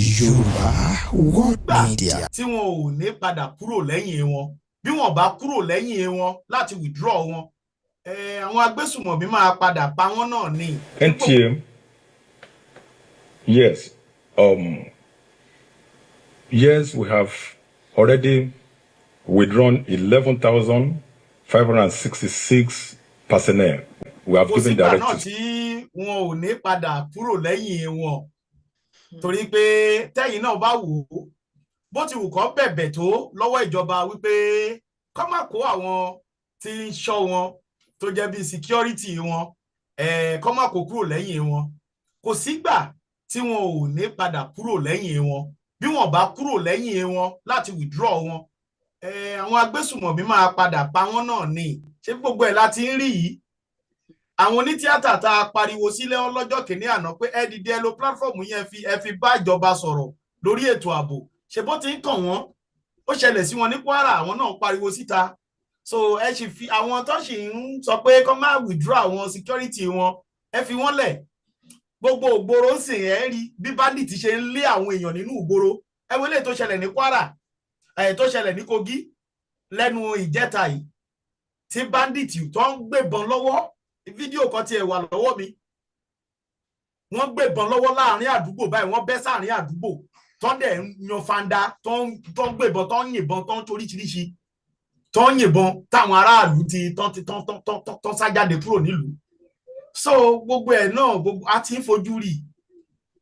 Yorùbá World Media. tí wọn ò ní padà kúrò lẹ́yìn wọn bí wọn bá kúrò lẹ́yìn wọn láti withdraw wọn àwọn agbésùmọ̀mí máa padà pa wọ́n náà ní. NTM, yes, yes, we have already withdrawn 11,566 personnel. We have given directives. Kò sígbà náà tí wọn ò ní padà kúrò lẹ́yìn wọn torí pé tẹ́yìn náà bá wò ó bó ti wù kó bẹ̀bẹ̀ tó lọ́wọ́ ìjọba wípé kó má kó àwọn tí ń ṣọ́ wọn tó jẹ́ bí security wọn kó má kó kúrò lẹ́yìn wọn kò sígbà tí wọn ò ní padà kúrò lẹ́yìn wọn bí wọn bá kúrò lẹ́yìn wọn láti withdraw wọn àwọn agbésùmọ̀mí máa padà pa wọ́n náà ní ṣé gbogbo ẹ̀ láti ń rí yìí. Àwọn onítíátà tá a pariwo sílẹ̀ ọlọ́jọ́ kìíní àná pé ẹ dìde ẹ lo pílátífọ̀mù yẹn ẹ fi bá ìjọba sọ̀rọ̀ lórí ètò ààbò ṣe bó ti ń kàn wọ́n ó ṣẹlẹ̀ sí wọn ní Kwara àwọn náà pariwo síta so ẹ sì fi àwọn tó sì ń sọ pé kó má withdraw àwọn security wọn ẹ fi wọ́n lẹ̀ gbogbo ògbóró ń sìn ẹ́ rí bí bandit ṣe ń lé àwọn èèyàn nínú ìgboro ẹ wo eléyìí tó ṣẹlẹ̀ ní Kwara tó ṣẹlẹ̀ ní Kogi lẹ́nu ìjẹta yìí tí bandit tó ń gbébọn lọ́wọ́ fídíò kan tiẹ̀ wà lọ́wọ́ mi wọ́n gbébọn lọ́wọ́ láàrin àdúgbò báyìí wọ́n bẹ́ sáàrin àdúgbò tó dẹ̀ ń yan fanda tó ń gbébọn tó ń yìnbọn tó ń toríṣiríṣi tó ń yìnbọn táwọn aráàlú ti tán sájáde kúrò nílùú so gbogbo ẹ̀ náà gbogbo a ti ń fojú rí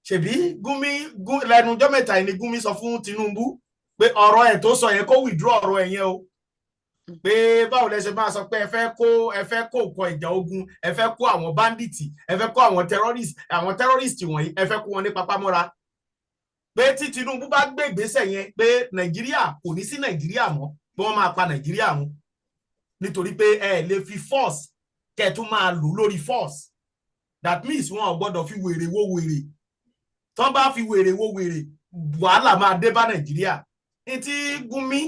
ṣèbí Gumi lẹ́nu ọjọ́ mẹ́ta ni Gumi sọ fún Tinubu pé ọ̀rọ̀ ẹ̀ tó sọ yẹn kó withdraw ọ̀rọ̀ ẹ̀ yẹn o pé báwo lẹ ṣe máa sọ pé ẹ fẹ́ kó nǹkan ìjà ogun ẹ fẹ́ kó àwọn bandits ẹ fẹ́ kó àwọn terrorists wọ̀nyí ẹ fẹ́ kó wọn ní papámọ́ra pé tí Tinubu bá gbé ìgbésẹ̀ yẹn pé Nàìjíríà kò ní sí Nàìjíríà mọ́ pé wọ́n máa pa Nàìjíríà run nítorí pé ẹ lè fi force kẹ́ tún máa lò lórí force that means wọn ò gbọ́dọ̀ fi wèrè wó wèrè tán bá fi wèrè wó wèrè wàhálà máa dé bá Nàìjíríà ní tí Gumi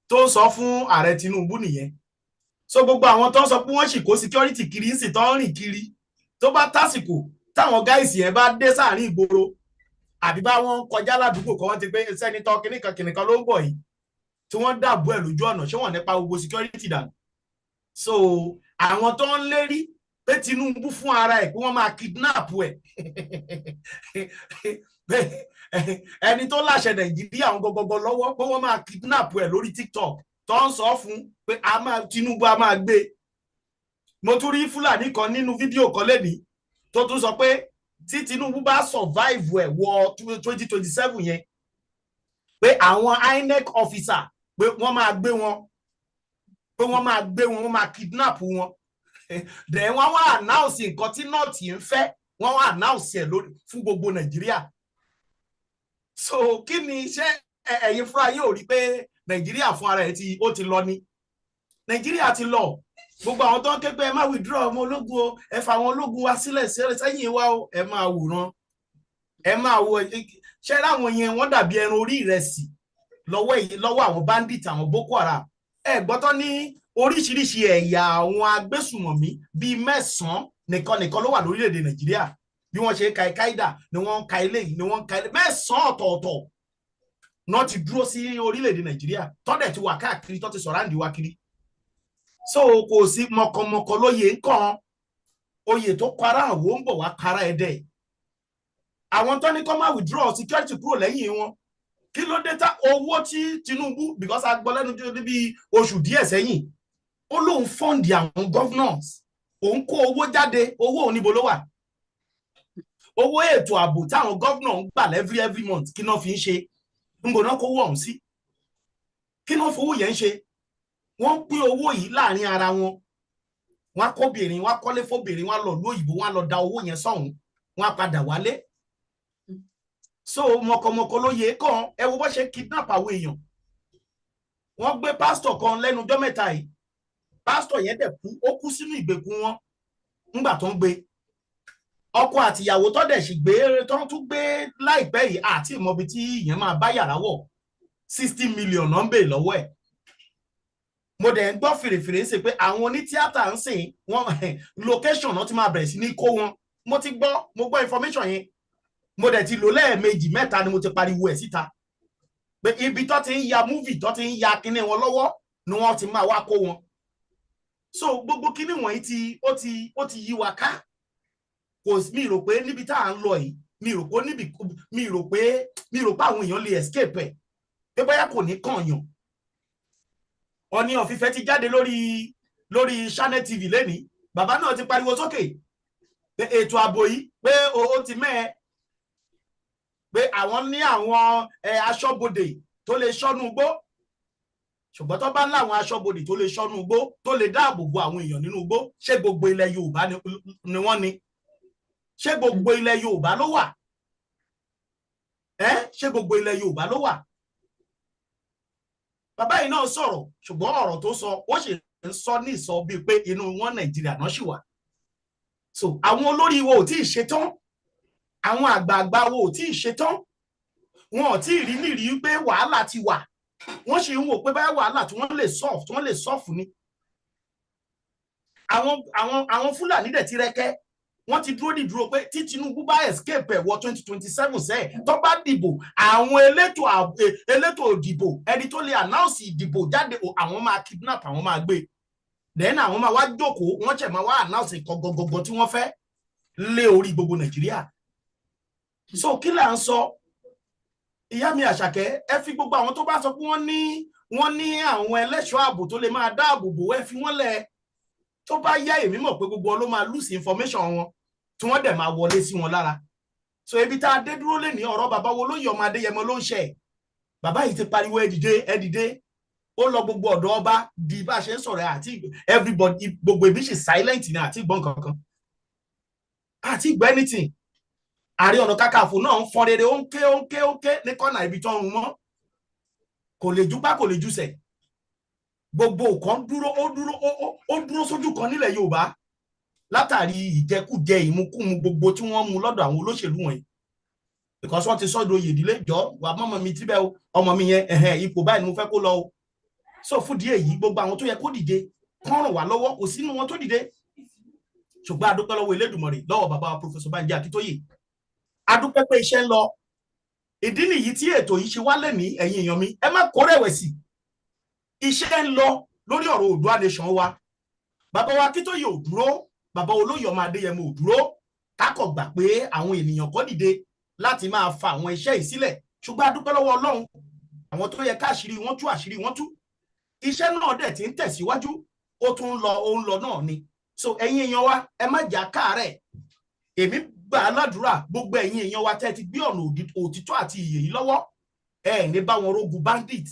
tó sọ fún ààrẹ Tinubu nìyẹn so gbogbo àwọn tó ń sọ pé wọ́n sì kó security kiri ń sì tó ń rìn kiri tó bá tásìkò táwọn gáìsì yẹn bá dé sáàrin ìgboro àbí bá wọn kọjá ládùúgbò kan wọ́n ti pé sẹ́nitọ́ kìnìkan ló ń bọ̀ yìí tí wọ́n dàbò ẹ̀ lójú ọ̀nà ṣé wọ́n nípa gbogbo security dànù so àwọn tó ń lérí pé Tinubu fún ara ẹ̀ pé wọ́n máa kidnap ẹ̀ ẹni tó láṣẹ Nàìjíríà àwọn gọgọgọ lọ́wọ́ pé wọ́n máa kidnap ẹ̀ lórí TikTok tó ń sọ fún pé Tinubu a máa gbé mo tún rí Fúlàní kan nínú fídíò kan lẹ́ni tó tún sọ pé tí Tinubu bá survive ẹ̀ wọ 2027 yẹn pé àwọn INEC officer pé wọ́n máa gbé wọn wọ́n máa kidnap wọn then wọ́n wá announce nǹkan tí North ń fẹ́ wọ́n wá announce ẹ̀ lórí fún gbogbo Nàìjíríà so kí ni iṣẹ́ ẹ̀yin fúnra yóò rí pé Nàìjíríà fún ara ẹ̀ ó ti lọ ní Nàìjíríà ti lọ gbogbo àwọn tó ń ké pé ẹ má withdraw ọmọ ológun o ẹ fa àwọn ológun wa sílẹ̀ sẹ́yìn wa o ẹ máa wòran ẹ máa wo ṣe láwọn yẹn wọ́n dàbí ẹran orí ìrẹsì lọ́wọ́ àwọn bandit àwọn Boko Haram ẹ gbọ́tọ́ ní oríṣiríṣi ẹ̀yà àwọn agbésùmọ̀mí bíi 9 nìkan ló wà lórílẹ̀‐èdè Nàìjíríà bí wọ́n ṣe ka Al-Qaeda ni wọ́n ń ka eléyìí ni wọ́n ń ka 9 ọ̀tọ̀ọ̀tọ̀ náà ti dúró sí orílẹ̀‐èdè Nàìjíríà tọ́dẹ̀ ti wà káàkiri tọ́ ti sọ̀ráǹdì wa kiri so kò sí mọ̀kànmọ̀kàn lóye nǹkan oyè tó kára àwọn ń bọ̀ wá kára ẹ̀dẹ̀ àwọn tó ní kó má withdraw security kúrò lẹ́yìn wọn kí ló dé tá owó tí Tinubu because a gbọ́ lẹ́nu bí oṣù díẹ̀ sẹ́yìn ó lóun fọ́ǹdì àwọn governors òun kó owó jáde owó oníbo ló wà owó ètò ààbò táwọn governor ń gbà every month kí náà fi ń ṣe níbo náà kó wọ̀ ọ̀hún sí kí náà fowó yẹn ń ṣe wọ́n pín owó yìí láàrin ara wọn wọ́n kóbìnrin wọ́n kọ́lé fóbìnrin wọ́n lọ lóyìnbó wọ́n lọ da owó yẹn sọ́hún wọ́n padà wálé so mọ̀kànmọ̀kàn ló yẹ kàn ẹ wo bó ṣe kidnap àwọn èèyàn wọ́n gbé pásítọ̀ kan lẹ́nu ọjọ́ mẹ́ta yìí pásítọ̀ yẹn dẹ̀ kú ó kú sínú ìgbèkùn wọn nígbà tó ń gbé ọkọ àtìyàwó tó dẹ̀ sì gbé tó ń tún gbé láìpẹ́ yìí àti ìmọ̀bi tí ìyẹn máa bá yàrá wọ̀ 60 million náà ń bè lọ́wọ́ ẹ̀ mo dẹ̀ ń gbọ́ fèrèfèrè ṣe pé àwọn onítíátà ń sìn wọn location náà ti máa bẹ̀rẹ̀ sí ní kó wọn mo gbọ́ information yẹn mo dẹ̀ ti lò lẹ́ẹ̀mejì mẹ́ta ni mo ti pariwo ẹ̀ síta pé ibi tó ti ń ya múvì tó ti ń ya kíní wọn lọ́wọ́ ni wọ́n ti máa wá kó wọn. So gbogbo kíní wọ̀nyí ó ti yí wa ká. Mi rò pé níbi tá à ń lọ yìí mi rò pé àwọn èèyàn lè escape ẹ̀ pé bóyá kò ní kànyàn. Ọọ̀ni of Ifẹ̀ ti jáde lórí Channel TV lẹ́nìí, bàbá náà ti pariwo sókè pé ètò ààbò yìí pé ó ti mẹ́ẹ̀, pé àwọn ní àwọn aṣọ́bodè tó lè ṣọ́nú igbó, ṣùgbọ́n tó bá láwọn aṣọ́bodè tó lè ṣọ́nú igbó tó lè dáàbò bo àwọn èèyàn nínú igbó, ṣé gbogbo ilẹ̀ Yorùbá ni wọ́n ní? Ṣé gbogbo ilẹ̀ Yorùbá ló wà? Ṣé gbogbo ilẹ̀ Yorùbá ló wà? Bàbá yìí náà sọ̀rọ̀, ṣùgbọ́n ọ̀rọ̀ tó sọ ó ṣe ń sọ ní ìsọ bíi pé inú wọn Nàìjíríà náà ṣì wà. So àwọn olórí wo ò tí ì ṣetán, àwọn àgbààgbà wo ò tí ì ṣetán, wọn ò tí ì rí nírí pé wàhálà ti wà, wọ́n ṣe ń wò pé báyà wàhálà tí wọ́n lè sọ́ọ̀fù ni. Àwọn Fúlàní dẹ̀ ti rẹ́kẹ́, wọ́n ti dúró pé tí Tinubu bá escape ẹ̀ wọ 2027 sẹ́ẹ̀ tó bá dìbò, àwọn elétò ìdìbò ẹni tó lè announce ìdìbò jáde àwọn máa kidnap, àwọn máa gbé, then àwọn máa wá jókòó, wọ́n ṣẹ̀ máa wá announce gọgọgọgọ tí wọ́n fẹ́ lé orí gbogbo Nàìjíríà. So kí là ń sọ? Ìyá mi Àṣàkẹ́, ẹ fi gbogbo àwọn tó bá sọ pé wọ́n ní àwọn ẹlẹ́ṣọ́ ààbò tó lè máa dáàbò bò, ẹ fi wọ́n lẹ̀. Tó bá yá èmi mọ̀ pé gbogbo ló máa lose information wọn tí wọ́n dẹ̀ máa wọlé sí wọn lára. So ibi tá a dé dúró lé ní ọ̀rọ̀ bàbá wo lóyè ọmọ Adéyẹmọ ló ń ṣe. Bàbá yìí ti pariwo ẹ dìde, ó lọ gbogbo ọ̀dọ́ ọba di bá a ṣe ń sọ̀rọ̀ àti everybody, gbogbo ibi ṣe silent ní àti gbọ́n kankan, àti gbọ́ anything. Ààrẹ Ọ̀nà Kakanfò náà ń fọn rere, ó ń ké ní kọ́nà ibi tó ń mọ́, kò lè jupá kò lè jùsẹ̀. Gbogbo nǹkan ó dúró sójú kan nílẹ̀ Yorùbá látàrí ìjẹkújẹ ìmukúmu gbogbo tí wọ́n mú lọ́dọ̀ àwọn olóṣèlú wọ̀nyí, because wọ́n ti sọ́dọ̀ oyè ìdílé jọ wà mọ́mọ́ mi tíbẹ̀ o, ọmọ mi yẹn ipò báyìí ni mo fẹ́ kó lọ o. So fún díẹ̀ yìí gbogbo àwọn tó yẹ kó dìde kán ràn wá lọ́wọ́, kò sínú wọn tó dìde. Ṣùgbọ́n a dúpẹ́ lọ́wọ́ Elédùmarè, lọ́wọ́ bàbá wa Professor Banji Akíntóyè, a dúpẹ́ pé iṣẹ́ ń lọ. Ìdí nìyí tí ètò yìí ṣe wá lẹ́mìí, ẹ̀yin èèyàn mi, ẹ má kó rẹ̀wẹ̀sì. Iṣẹ́ ń lọ lórí ọ̀rọ̀ Oòduà Nation wa. Bàbá wa Akíntóyè ò dúró, bàbá olóyè ọmọ Adéyẹmọ ò dúró, kákọ̀ gbà pé àwọn ènìyàn kò dìde láti máa fa àwọn iṣẹ́ yìí sílẹ̀. Ṣùgbọ́n a dúpẹ́ lọ́wọ́ Ọlọ́run, àwọn tó yẹ káàṣírí wọn tú àṣírí wọn tú. Iṣẹ́ náà dẹ̀ ti ń tẹ̀síwájú, ó ń lọ náà ni. So ẹ̀yin èèyàn wa, ẹ má jà káàárẹ̀. Èmi gbà á ládùúrà gbogbo ẹ̀yin èèyàn wa tẹ́ ti gbé ọ̀nà òtítọ́ àti ìyè yìí lọ́wọ́, ẹ ní bá wọn rógun bandit.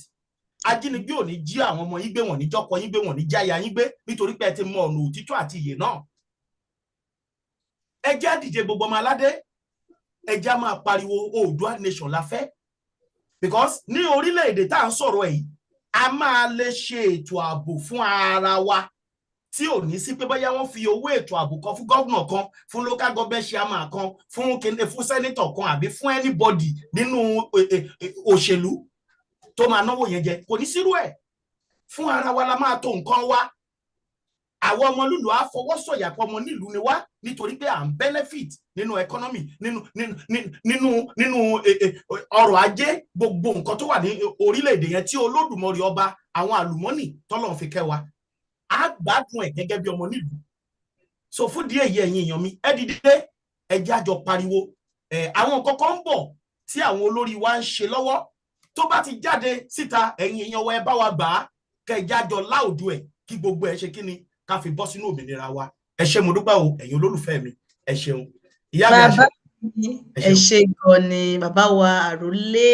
Ajínigbé ò ní jí àwọn ọmọ yín gbé, wọn ní jọkọ yín gbé, wọn ní jáya yín gbé, nítorí pé ẹ ti mọ ọ̀nà òtítọ́ àti ìyè náà. Ẹ jẹ́ àdìje gbogbo ọmọ aládé, ẹ jẹ́ máa pariwo Oòduà Nation la fẹ́, because ní orílẹ̀-èdè tá à ń sọ̀rọ̀ yìí, a máa lè ṣe ètò ààbò fún ara wa tí ò ní sí pé bóyá wọ́n fi owó ètò ààbò kan fún gọ́vnà kan, fún local government chairman kan, fún senator kan àbí fún anybody nínú òṣèlú tó máa náwó yẹn jẹ. Kò ní sírú ẹ̀. Fún ara wa la máa tó nǹkan wa. Àwọn ọmọ lùlù á fọwọ́ sọ̀yà pé ọmọ nílùú ni wá, nítorí pé à ń benefit nínú economy, nínú ọrọ̀ ajé, gbogbo nǹkan tó wà ní orílẹ̀-èdè yẹn tí Olódùmarè ọba àwọn àlùmọ́nì tọ́lọ́run fi kẹ́ wa, á gbádùn ẹ̀ gẹ́gẹ́ bí ọmọ nílùú. So fún díẹ̀ yìí ẹ̀yin èèyàn mi, ẹ dìde, ẹ jẹ́ àjọ pariwo. Àwọn nǹkan kan ń bọ̀ tí àwọn olórí wa ń ṣe lọ́wọ́, tó bá ti jáde síta, ẹ̀yin èèyàn wa ẹ bá wa gbà á, kẹ́ ẹ jẹ́ àjọ láòdù ẹ̀ kí gbogbo ẹ̀ ṣe kíni ká fi bọ́ sínú òmìnira wa. Ẹ ṣé mo dúpẹ́ o ẹ̀yin olólùfẹ́ mi, ẹ ṣeun. Ìyá mi Àṣàkẹ́, ẹ ṣé gan ni bàbá wa àrólé,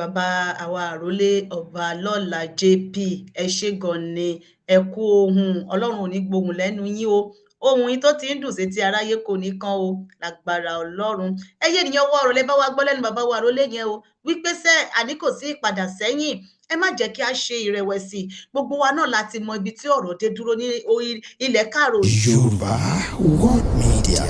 bàbá àwa àrólé Ọbalọ́lá JP, ẹ ṣé gan ni, ẹ kú ohùn, Ọlọ́run ò ní gbóhùn lẹ́nu yín o, ohùn yín tó ti ń dùn sí ti aráyé kò ní kán o, lágbára Ọlọ́run. Ẹyẹ ènìyàn wọ ọ̀rọ̀ lẹ bá wa gbọ́ lẹ́nu bàbá wa àrólé yẹn o, wípé àní kò sí ìpadà sẹ́yìn. Ẹ má jẹ́ kí a ṣe ìrẹ̀wẹ̀sì, gbogbo wa náà láti mọ ibi tí ọ̀rọ̀ dé dúró ní ilẹ̀ káàró. Yorùbá World Media.